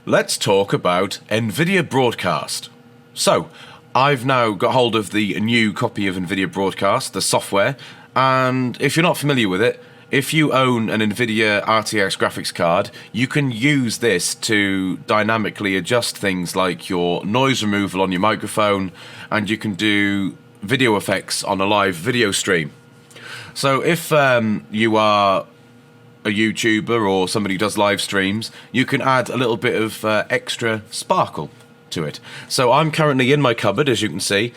let's talk about Nvidia Broadcast. So, I've now got hold of the new copy of Nvidia Broadcast, the software, and if you're not familiar with it, if you own an Nvidia RTX graphics card, you can use this to dynamically adjust things like your noise removal on your microphone, and you can do video effects on a live video stream. So if you are a YouTuber or somebody who does live streams, you can add a little bit of extra sparkle to it. So I'm currently in my cupboard, as you can see.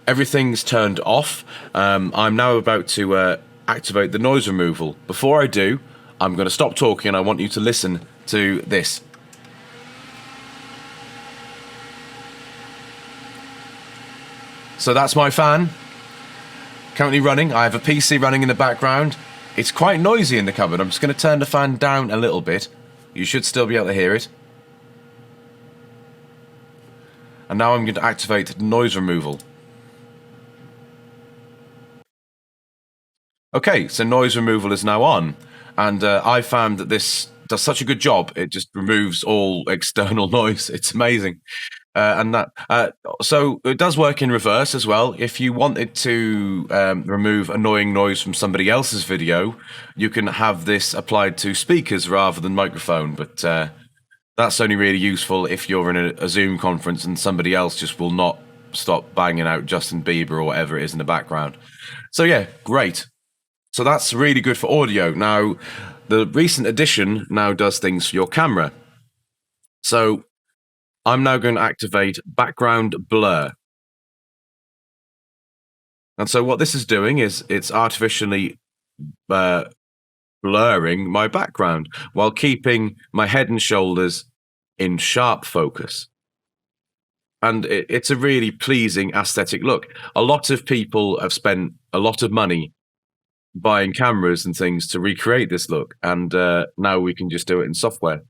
Everything's turned off. I'm now about to activate the noise removal. Before I do, I'm going to stop talking and I want you to listen to this. So that's my fan currently running. I have a PC running in the background. It's quite noisy in the cupboard. I'm just going to turn the fan down a little bit. You should still be able to hear it. And now I'm going to activate noise removal. Okay, so noise removal is now on. And I found that this does such a good job. It just removes all external noise. It's amazing. So it does work in reverse as well. If you wanted to remove annoying noise from somebody else's video, you can have this applied to speakers rather than microphone. But that's only really useful if you're in a Zoom conference and somebody else just will not stop banging out Justin Bieber or whatever it is in the background. So yeah, great. So that's really good for audio. Now, the recent addition now does things for your camera. So I'm now going to activate background blur. And so what this is doing is it's artificially blurring my background while keeping my head and shoulders in sharp focus. And it's a really pleasing aesthetic look. A lot of people have spent a lot of money buying cameras and things to recreate this look. And now we can just do it in software.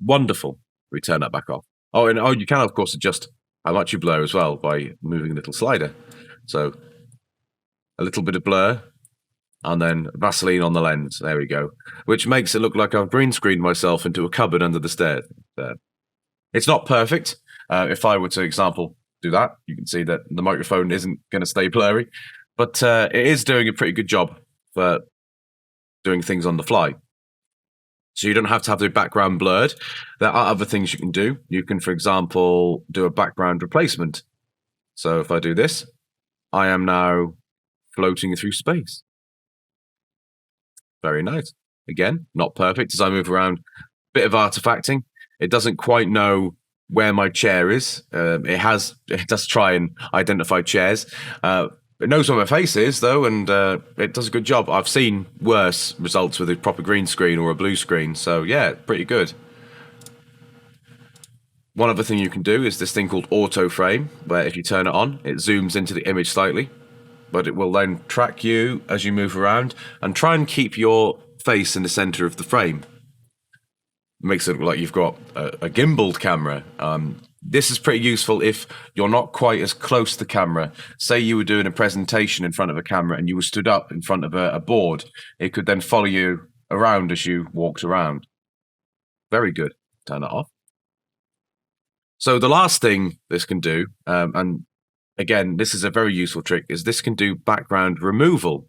Wonderful. We turn that back off. Oh, and you can, of course, adjust how much you blur as well by moving a little slider. So a little bit of blur and then Vaseline on the lens. There we go. Which makes it look like I've green screened myself into a cupboard under the stairs. It's not perfect. If I were to, example, do that, you can see that the microphone isn't going to stay blurry. But it is doing a pretty good job for doing things on the fly. So you don't have to have the background blurred. There are other things you can do. You can, for example, do a background replacement. So if I do this, I am now floating through space. Very nice. Again, not perfect as I move around. Bit of artifacting. It doesn't quite know where my chair is. It does try and identify chairs. It knows where my face is, though, and it does a good job. I've seen worse results with a proper green screen or a blue screen, so yeah, pretty good. One other thing you can do is this thing called Autoframe, where if you turn it on, it zooms into the image slightly, but it will then track you as you move around and try and keep your face in the center of the frame. It makes it look like you've got a gimbaled camera. This is pretty useful if you're not quite as close to the camera. Say you were doing a presentation in front of a camera and you were stood up in front of a board. It could then follow you around as you walked around. Very good. Turn it off. So the last thing this can do, and again, this is a very useful trick, is this can do background removal.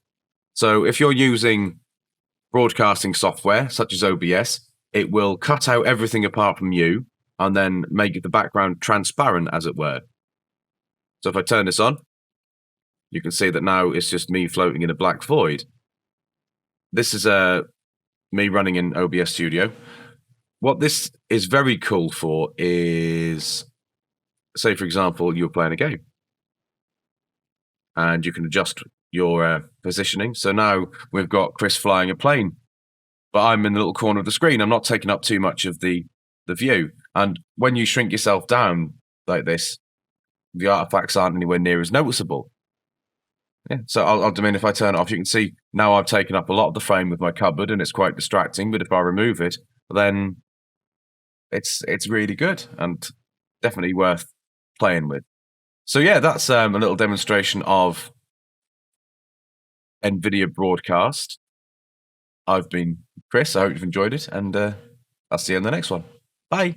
So if you're using broadcasting software such as OBS, it will cut out everything apart from you and then make the background transparent, as it were. So if I turn this on, you can see that now it's just me floating in a black void. This is me running in OBS Studio. What this is very cool for is, say, for example, you're playing a game. And you can adjust your positioning. So now we've got Chris flying a plane, but I'm in the little corner of the screen. I'm not taking up too much of the view. And when you shrink yourself down like this, the artifacts aren't anywhere near as noticeable. Yeah. So I mean, if I turn it off, you can see now I've taken up a lot of the frame with my cupboard, and it's quite distracting. But if I remove it, then it's really good and definitely worth playing with. So yeah, that's a little demonstration of Nvidia Broadcast. I've been Chris. I hope you've enjoyed it, and I'll see you in the next one. Bye.